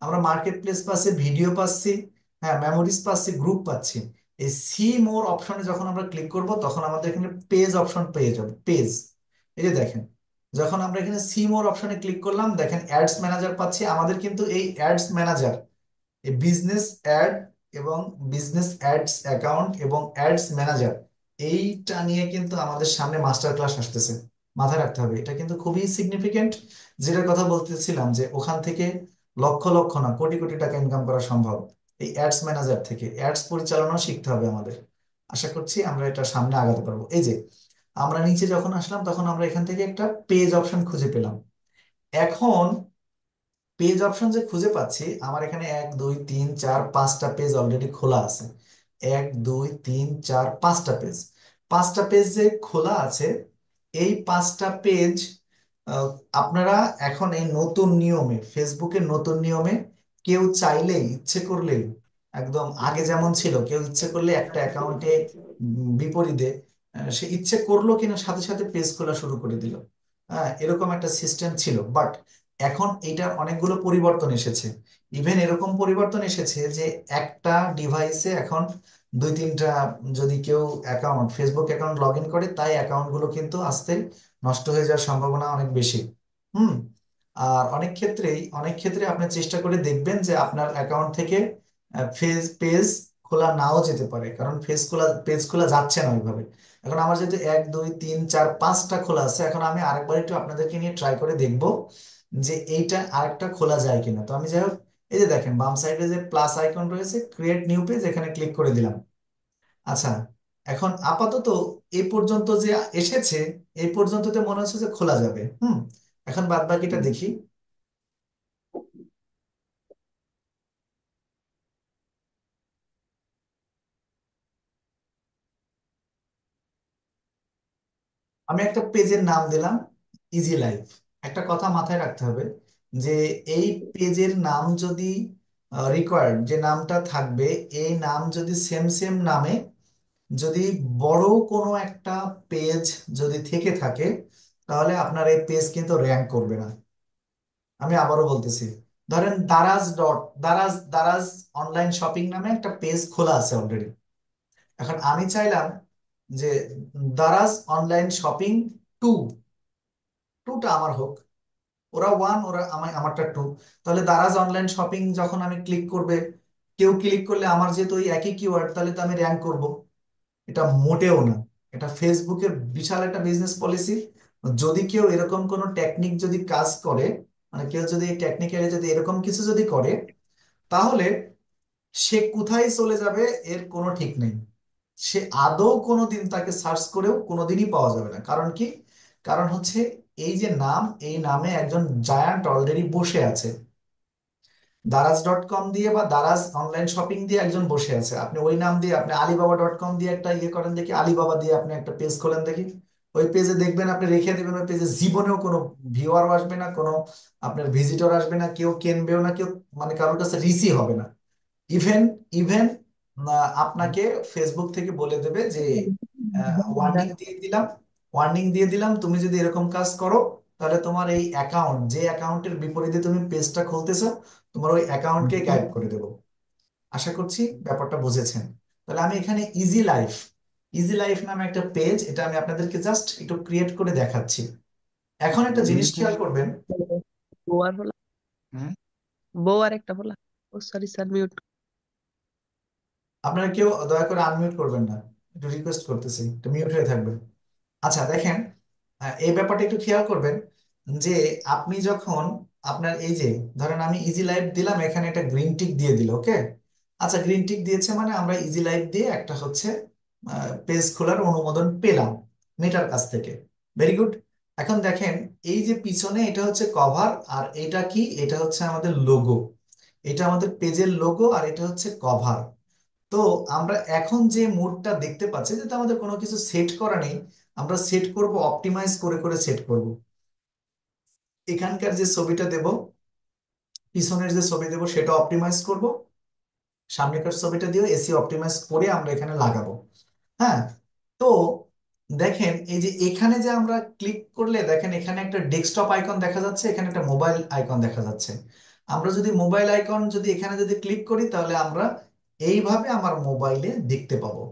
আমরা মার্কেট প্লেস পাচ্ছি, ভিডিও পাচ্ছি, হ্যাঁ মেমোরিজ পাচ্ছি, গ্রুপ পাচ্ছি। এই সি মোর অপশনে যখন আমরা ক্লিক করব, তখন আমাদের এখানে পেজ অপশন পেয়ে যাবে, পেজ। এই যে দেখেন, যখন আমরা এখানে সি মোর অপশনে ক্লিক করলাম, দেখেন অ্যাডস ম্যানেজার পাচ্ছি। আমাদের কিন্তু এই অ্যাডস ম্যানেজার, এই বিজনেস অ্যাড এবং বিজনেস অ্যাডস অ্যাকাউন্ট এবং অ্যাডস ম্যানেজার, এইটা নিয়ে কিন্তু আমাদের সামনে মাস্টার ক্লাস আসতেছে। মাথায় রাখতে হবে, এটা কিন্তু খুবই সিগনিফিকেন্ট। যেটার কথা বলতেছিলাম যে ওখান থেকে লক্ষ লক্ষ না, কোটি কোটি টাকা ইনকাম করা সম্ভব। এই অ্যাডস ম্যানেজার থেকে অ্যাডস পরিচালনাও শিখতে হবে আমাদের। আশা করছি আমরা এটা সামনে আগাতে পারবো। এই যে আমরা নিচে যখন আসলাম, তখন আমরা এখান থেকে একটা পেজ অপশন খুঁজে পেলাম। এখন পেজ অপশন যে খুঁজে পাচ্ছি, আমার এখানে 1 2 3 4 5টা পেজ অলরেডি খোলা আছে। 1 2 3 4 5টা পেজ, 5টা পেজ যে খোলা আছে, এই 5টা পেজ আহ, আপনারা এখন এই নতুন নিয়মে, ফেসবুকের নতুন নিয়মে, কেউ চাইলেই ইচ্ছে করলেই, একদম আগে যেমন ছিল কেউ ইচ্ছে করলে একটা অ্যাকাউন্টে বিপরীতে সে ইচ্ছে করলো কিনা সাথে সাথে পেজ খোলা শুরু করে দিল। হ্যাঁ, এরকম একটা সিস্টেম ছিল, বাট এখন এইটার অনেকগুলো পরিবর্তন এসেছে। ইভেন এরকম পরিবর্তন এসেছে যে একটা ডিভাইসে এখন 2 3টা যদি কেউ account, Facebook account log in করে, তাই অ্যাকাউন্ট গুলো কিন্তু আস্তে নষ্ট হয়ে যাওয়ার সম্ভাবনা অনেক বেশি। হুম, আর অনেক ক্ষেত্রে আপনি চেষ্টা করে দেখবেন যে আপনার অ্যাকাউন্ট থেকে পেজ খোলা নাও যেতে পারে, কারণ পেজ খোলা যাচ্ছে না ওইভাবে। এখন আমার যেহেতু 1 2 3 4 5টা খোলা আছে, এখন আমি আরেকবার একটু আপনাদেরকে নিয়ে ট্রাই করে দেখব যে এইটা আরেকটা খোলা যায় কিনা। তো আমি যাই হোক, এই যে দেখেন বাম সাইডে যে প্লাস আইকন রয়েছে, ক্রিয়েট নিউ পেজ, এখানে ক্লিক করে দিলাম। আচ্ছা, এখন আপাতত এই পর্যন্ত যে এসেছে, এই পর্যন্ততে মনে হচ্ছে যে খোলা যাবে। এখন বাদ বাকিটা দেখি। আমি একটা পেজের নাম দিলাম ইজি লাইফ। একটা কথা মাথায় রাখতে হবে যে এই পেজের নাম যদি রিকোয়ার্ড যে নামটা থাকবে, এই নাম যদি সেম সেম নামে যদি বড় কোনো একটা পেজ যদি থেকে থাকে, তাহলে আপনার এই পেজ কিন্তু র্যাঙ্ক করবে না। আমি আবারও বলতেছি, ধরেন দারাজ দারাজ অনলাইন শপিং নামে একটা পেজ খোলা আছে অলরেডি। এখন আমি চাইলাম যে দারাজ অনলাইন শপিং টু টুটা আমার হোক। ওরা ওয়ান, ওরা আমারটা টু। তাহলে দারাজ অনলাইন শপিং যখন আমি ক্লিক করবে, কেউ ক্লিক করলে আমার যেহেতু ওই একই কিওয়ার্ড, তাহলে তো আমি র্যাঙ্ক করব। এটা মোটেও না। এটা ফেসবুকের বিশাল একটা বিজনেস পলিসি। যদি কেউ এরকম কোনো টেকনিক যদি কাজ করে, মানে কেউ যদি টেকনিক্যালি যদি এরকম কিছু যদি করে, তাহলে সে কোথায় চলে যাবে এর কোনো ঠিক নেই। সে আদৌ কোনোদিন তাকে সার্চ করেও কোনোদিনই পাওয়া যাবে না। কারণ কি? কারণ হচ্ছে এই যে নাম, এই নামে একজন জায়ান্ট অলরেডি বসে আছে। দারাজ.কম দিয়ে বা দারাজ অনলাইন শপিং দিয়ে একজন বসে আছে। আপনি ওই নাম দিয়ে আপনি আলিবাবা.কম দিয়ে একটা ইয়ে করেন দেখি, আলিবাবা দিয়ে আপনি একটা পেজ খোলেন দেখি। ওই পেজে দেখবেন আপনি রেখে দেবেন, ওই পেজে জীবনেও কোনো ভিউয়ার আসবে না, কোনো আপনার ভিজিটর আসবে না, কেউ কিনবেও না, কেউ মানে কারোর কাছে রিসি হবে না। ইভেন ইভেন আপনাকে ফেসবুক থেকে বলে দেবে যে ওয়ার্নিং দিয়ে দিলাম, তুমি যদি এরকম কাজ করো, তাহলে তোমার এই অ্যাকাউন্ট, যে অ্যাকাউন্টের বিপরীতে তুমি পেজটা খুলতেছো, তোমার ওই অ্যাকাউন্টকে গায়েব করে দেবো। আশা করছি ব্যাপারটা বুঝেছেন। তাহলে আমি এখানে ইজি লাইফ নামে একটা পেজ, এটা আমি আপনাদেরকে জাস্ট একটু ক্রিয়েট করে দেখাচ্ছি। এখন একটা জিনিস খেয়াল করবেন। বউ আর বলা, হুম, বউ আর একটা বলা। ও সরি স্যার, মিউট। আপনারা কেউ দয়া করে আনমিউট করবেন না, একটু রিকোয়েস্ট করতেছি, একটু মিউট হয়ে থাকবেন। আচ্ছা দেখেন, এই ব্যাপারটা একটু খেয়াল করবেন যে আপনি যখন আপনার এই যে ধরেন আমি ইজি লাইফ দিলাম, এখানে একটা গ্রিন টিক দিয়ে দিল, ওকে। আচ্ছা, গ্রিন টিক দিয়েছে মানে আমরা ইজি লাইফ দিয়ে একটা হচ্ছে পেজ খোলার অনুমোদন পেলাম মেটার কাছ থেকে। Very good. এখন দেখেন, এই যে পিছনে এটা হচ্ছে কভার, আর এটা কি, এটা হচ্ছে আমাদের লোগো। এটা আমাদের পেজের লোগো, আর এটা হচ্ছে কভার। তো আমরা এখন যে মোডটা দেখতে পাচ্ছি, যেটা আমাদের কোনো কিছু সেট করা নেই, আমরা সেট করব, অপটিমাইজ করে করে সেট করব। এখানকার যে ছবিটা দেব, পিছনের যে ছবি দেব সেটা অপটিমাইজ করব, সামনেকার ছবিটা দিয়ে এসি অপটিমাইজ করে আমরা এখানে লাগাবো। হ্যাঁ। তো দেখেন, এই যে এখানে যে আমরা ক্লিক করলে দেখেন এখানে একটা ডেস্কটপ আইকন দেখা যাচ্ছে, এখানে একটা মোবাইল আইকন দেখা যাচ্ছে। আমরা যদি মোবাইল আইকন যদি এখানে যদি ক্লিক করি, তাহলে আমরা এইভাবে আমার মোবাইলে দেখতে পাবো,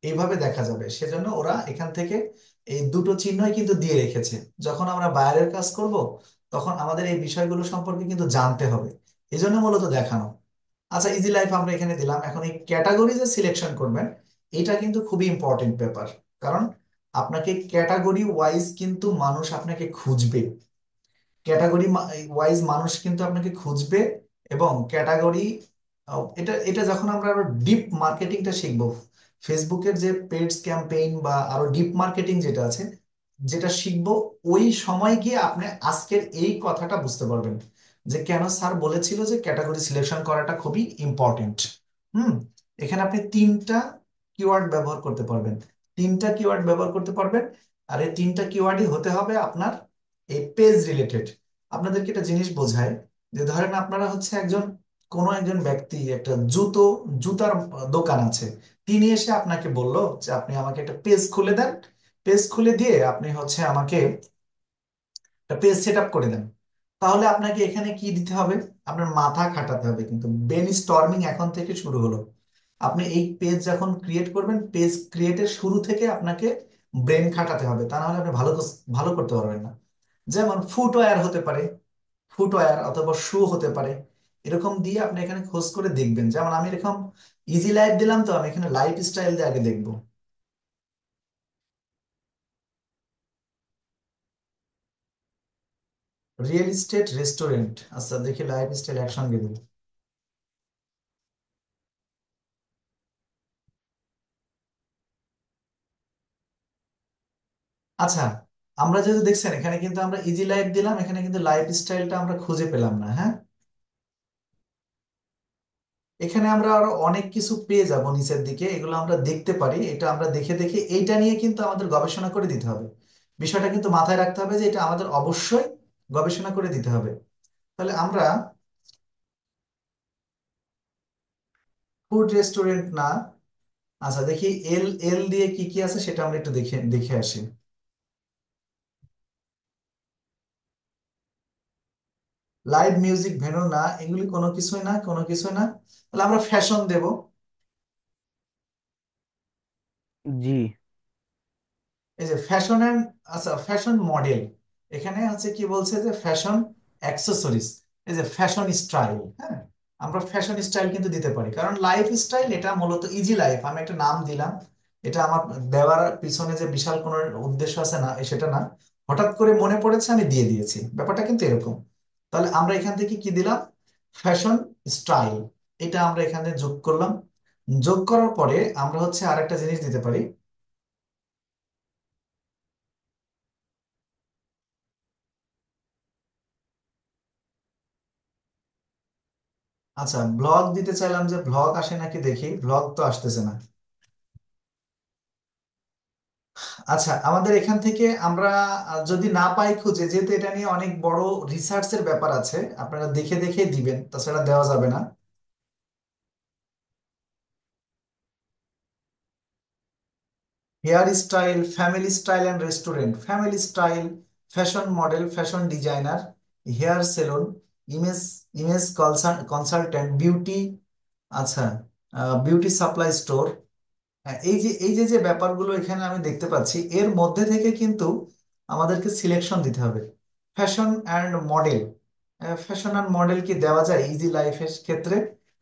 এইভাবে দেখা যাবে। সেজন্য ওরা এখান থেকে এই দুটো চিহ্নই কিন্তু দিয়ে রেখেছে। যখন আমরা বাইরের কাজ করব, তখন আমাদের এই বিষয়গুলো সম্পর্কে কিন্তু জানতে হবে, এই জন্য মূলত দেখানো। আচ্ছা, ইজি লাইফ আমরা এখানে দিলাম। এখন এই ক্যাটাগরি যে সিলেকশন করবেন, এটা কিন্তু খুবই ইম্পর্টেন্ট ব্যাপার। কারণ আপনাকে ক্যাটাগরি ওয়াইজ কিন্তু মানুষ আপনাকে খুঁজবে। ক্যাটাগরি ওয়াইজ মানুষ কিন্তু আপনাকে খুঁজবে। এবং ক্যাটাগরি, এটা এটা যখন আমরা আরো ডিপ মার্কেটিংটা শিখবো, ফেসবুকের যে পেডস ক্যাম্পেইন বা আরো ডিপ মার্কেটিং যেটা আছে, যেটা শিখবো, ওই সময় গিয়ে আপনি আজকের এই কথাটা বুঝতে পারবেন যে কেন স্যার বলেছিল যে ক্যাটাগরি সিলেকশন করাটা খুবই ইম্পর্টেন্ট। হুম। এখানে আপনি তিনটা কিওয়ার্ড ব্যবহার করতে পারবেন, তিনটা কিওয়ার্ড ব্যবহার করতে পারবেন। আর এই তিনটা কিওয়ার্ডই হতে হবে আপনার এই পেজ রিলেটেড। আপনাদেরকে একটা জিনিস বোঝায় যে ধরেন আপনারা হচ্ছে কোনো একজন ব্যক্তি, একটা জুতার দোকান আছে, তিনি এসে আপনাকে বলল যে আপনি আমাকে একটা পেজ খুলে দেন, পেজ খুলে দিয়ে আপনি হচ্ছে আমাকে একটা পেজ সেট আপ করে দেন। তাহলে আপনাকে এখানে কি দিতে হবে? আপনার মাথা খাটাতে হবে, কিন্তু ব্রেন স্টর্মিং এখন থেকে শুরু হলো। আপনি এই পেজ যখন ক্রিয়েট করবেন, পেজ ক্রিয়েটের শুরু থেকে আপনাকে ব্রেন খাটাতে হবে, তা না হলে আপনি ভালো ভালো করতে পারবেন না। যেমন ফুটওয়্যার হতে পারে, ফুটওয়্যার অথবা শু হতে পারে। এরকম দিয়ে আপনি এখানে খোঁজ করে দেখবেন। যেমন আমি এরকম ইজি লাইফ দিলাম, তো আমি এখানে লাইফ স্টাইল দিয়ে আগে দেখবো। রিয়েল এস্টেট রেস্টুরেন্ট, আচ্ছা দেখি লাইফ স্টাইল একসঙ্গে দিই। আচ্ছা, আমরা যেহেতু দেখছেন এখানে কিন্তু আমরা ইজি লাইফ দিলাম, এখানে কিন্তু লাইফ স্টাইলটা আমরা খুঁজে পেলাম না। হ্যাঁ, এখানে আমরা আরো অনেক কিছু পেয়ে যাব নিচের দিকে, এগুলো আমরা দেখতে পারি। এটা আমরা দেখে দেখে এইটা নিয়ে কিন্তু আমাদের গবেষণা করে দিতে হবে। বিষয়টা কিন্তু মাথায় রাখতে হবে যে এটা আমাদের অবশ্যই গবেষণা করে দিতে হবে। তাহলে আমরা ফুড রেস্টুরেন্ট না। আচ্ছা দেখি এল এল দিয়ে কি কি আছে সেটা আমরা একটু দেখে দেখে আসি। লাইভ মিউজিক ভেন্যু না, এগুলি কোনো কিছুই না, কোনো কিছুই না। তাহলে আমরা ফ্যাশন দেব। জি। এই যে ফ্যাশন অ্যান্ড, আচ্ছা ফ্যাশন মডেল, এখানে হচ্ছে কি বলছে যে ফ্যাশন অ্যাক্সেসরিজ, এই যে ফ্যাশন স্টাইল। হ্যাঁ, আমরা ফ্যাশন স্টাইল কিন্তু দিতে পারি, কারণ লাইফ স্টাইল এটা মূলত ইজি লাইফ, আমি একটা নাম দিলাম। এটা আমার দেওয়ার পিছনে যে বিশাল কোনো উদ্দেশ্য আছে না, সেটা না, হঠাৎ করে মনে পড়েছে আমি দিয়ে দিয়েছি, ব্যাপারটা কিন্তু এরকম। তাহলে আমরা এখান থেকে কি দিলাম, ফ্যাশন স্টাইল, এটা আমরা এখানে যোগ করলাম। যোগ করার পরে আমরা হচ্ছে আরেকটা জিনিস দিতে পারি। আচ্ছা ব্লগ দিতে চাইলাম, যে ব্লগ আসে নাকি দেখি, ব্লগ তো আসতেছে না। আচ্ছা আমাদের এখান থেকে আমরা যদি না পাই খুঁজে, যেহেতু এটা নিয়ে অনেক বড় রিসার্চের ব্যাপার আছে, আপনারা দেখে দেখে দিবেন, তাছাড়া দেওয়া যাবে না। Hair style, family style and restaurant, family style, fashion model, fashion designer, hair salon, image image consultant, beauty, আচ্ছা বিউটি সাপ্লাই স্টোর। হ্যাঁ, এই যে ব্যাপারগুলো এখানে আমি দেখতে পাচ্ছি, এর মধ্যে থেকে কিন্তু আমাদেরকে সিলেকশন দিতে হবে। Fashion and model, fashion and model কি দেওয়া যায় ইজি লাইফের ক্ষেত্রে?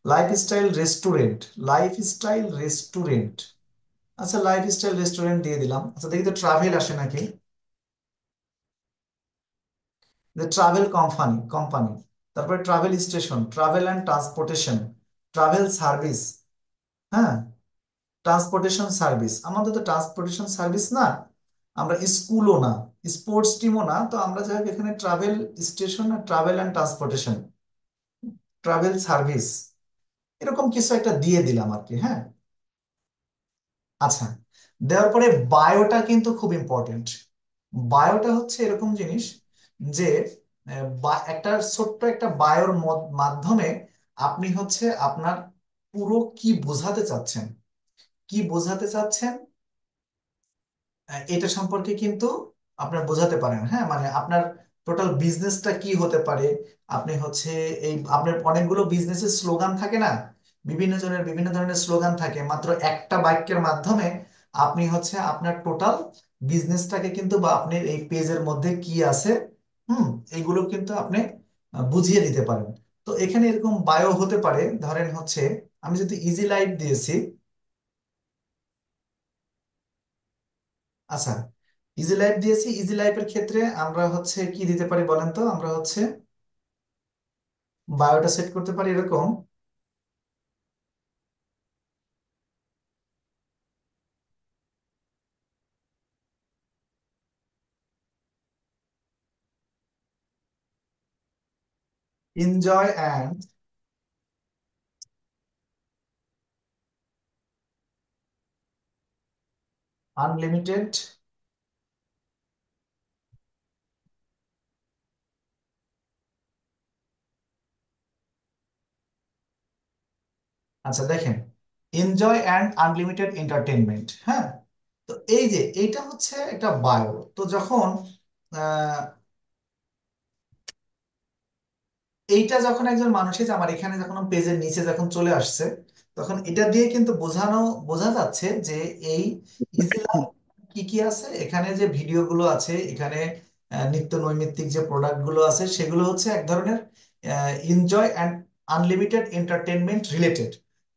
লাইফস্টাইল রেস্টুরেন্ট, লাইফস্টাইল রেস্টুরেন্ট, আচ্ছা লাইফস্টাইল রেস্টুরেন্ট দিয়ে দিলাম। আচ্ছা দেখি তো ট্রাভেল আসে নাকি। যে ট্রাভেল কোম্পানি কোম্পানি, তারপরে travel station, travel and transportation, travel service. হ্যাঁ, ট্রান্সপোর্টেশন সার্ভিস, আমাদের তো ট্রান্সপোর্টেশন সার্ভিস না, আমরা স্কুলও না, স্পোর্টস টিমও না, তো আমরা যাই হোক এখানে ট্রাভেল স্টেশন আর travel and transportation, travel service, এরকম কিছু একটা দিয়ে দিলাম আর কি। হ্যাঁ, আচ্ছা দেওয়ার পরে বায়োটা কিন্তু খুব ইম্পর্টেন্ট। বায়োটা হচ্ছে এরকম জিনিস যে একটা ছোট্ট একটা বায়োর মাধ্যমে আপনি হচ্ছে আপনার পুরো কি বোঝাতে চাচ্ছেন, কি বোঝাতে চাচ্ছেন এটা সম্পর্কে কিন্তু আপনার বোঝাতে পারেন। হ্যাঁ, মানে আপনার টোটাল বিজনেসটা কি হতে পারে। আপনি হচ্ছে এই আপনার অনেকগুলো বিজনেসের স্লোগান থাকে না, বিভিন্ন জনের বিভিন্ন ধরনের স্লোগান থাকে, মাত্র একটা বাক্যের মাধ্যমে আপনি হচ্ছে আপনার টোটাল বিজনেসটাকে কিন্তু, বা আপনি এই পেজের মধ্যে কি আছে, হুম, এইগুলো কিন্তু আপনি বুঝিয়ে দিতে পারেন। তো এখানে এরকম বায়ো হতে পারে, ধরেন হচ্ছে আমি যদি ইজি লাইফ দিয়েছি। আচ্ছা, ইজি লাইফ দিয়েছি, ইজি লাইফের ক্ষেত্রে আমরা হচ্ছে কি দিতে পারি বলেন তো, আমরা হচ্ছে বায়োটা সেট করতে পারি এরকম। এনজয় অ্যান্ড আনলিমিটেড, আচ্ছা দেখেন, এনজয় অ্যান্ড আনলিমিটেড এন্টারটেনমেন্ট। হ্যাঁ, তো এই যে এইটা হচ্ছে একটা বায়ো। তো যখন এইটা যখন একজন মানুষের, যে আমার এখানে যখন পেজের নিচে যখন চলে আসছে, তখন এটা দিয়ে কিন্তু বোঝা যাচ্ছে যে এই ইজি লাইফ কি কি আছে, এখানে যে ভিডিওগুলো আছে, এখানে নিত্য নৈমিত্তিক যে প্রোডাক্টগুলো আছে সেগুলো হচ্ছে এক ধরনের enjoy and unlimited entertainment related.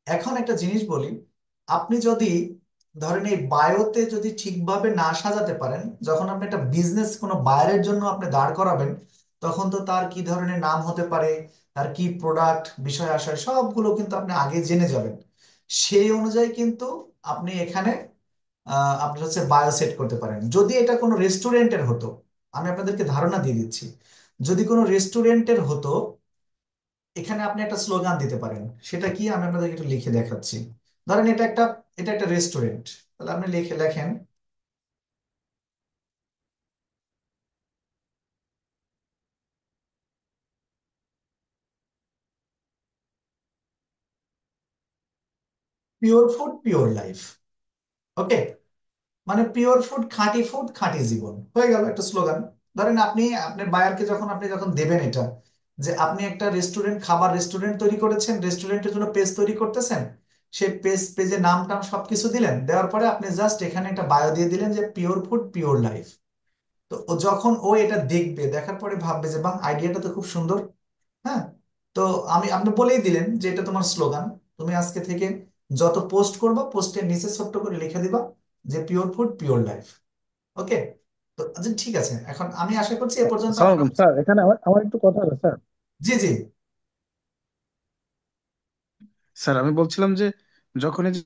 এখন একটা জিনিস বলি, আপনি যদি ধরেন এই বায়োতে যদি ঠিকভাবে না সাজাতে পারেন, যখন আপনি একটা বিজনেস কোনো বায়ারের জন্য আপনি দাঁড় করাবেন, তখন তো তার কি ধরনের নাম হতে পারে, তার কি প্রোডাক্ট, বিষয় আশয় সবগুলো কিন্তু আপনি আগে জেনে যাবেন। সেই অনুযায়ী কিন্তু আপনি এখানে আপনি হচ্ছে বায়ো সেট করতে পারেন। যদি এটা কোনো রেস্টুরেন্টের হতো, আমি আপনাদেরকে ধারণা দিয়ে দিচ্ছি, যদি কোনো রেস্টুরেন্টের হতো, এখানে আপনি একটা স্লোগান দিতে পারেন। সেটা কি আমি আপনাদেরকে একটু লিখে দেখাচ্ছি। ধরেন এটা একটা রেস্টুরেন্ট, তাহলে আপনি লিখে লেখেন পিওর ফুড পিওর লাইফ। ওকে, মানে পিওর ফুড, খাঁটি ফুড খাঁটি জীবন, হয়ে গেল একটা স্লোগান। ধরেন আপনি আপনার বায়ারকে যখন দেবেন এটা, যে আপনি একটা রেস্টুরেন্ট, খাবার রেস্টুরেন্ট তৈরি করেছেন, রেস্টুরেন্টের জন্য পেজ তৈরি করতেছেন, সেই পেজে নাম টাম সবকিছু দিলেন, দেওয়ার পরে আপনি জাস্ট এখানে একটা বায়ো দিয়ে দিলেন যে পিওর ফুড পিওর লাইফ। তো যখন ও এটা দেখবে, দেখার পরে ভাববে যে বাহ, আইডিয়াটা তো খুব সুন্দর। হ্যাঁ, তো আপনি বলেই দিলেন যে এটা তোমার স্লোগান, তুমি আজকে থেকে যত পোস্ট করবা, পোস্টের নিচে ছোট্ট করে লিখে দিবা যে পিওর ফুড পিওর লাইফ। ওকে, তো আচ্ছা ঠিক আছে, এখন আমি আশা করছি এ পর্যন্ত আসসালামু আপনার। আলাইকুম স্যার, এখানে আমার আমার একটু কথা আছে স্যার। জি জি। স্যার আমি বলছিলাম যে যখন এই যে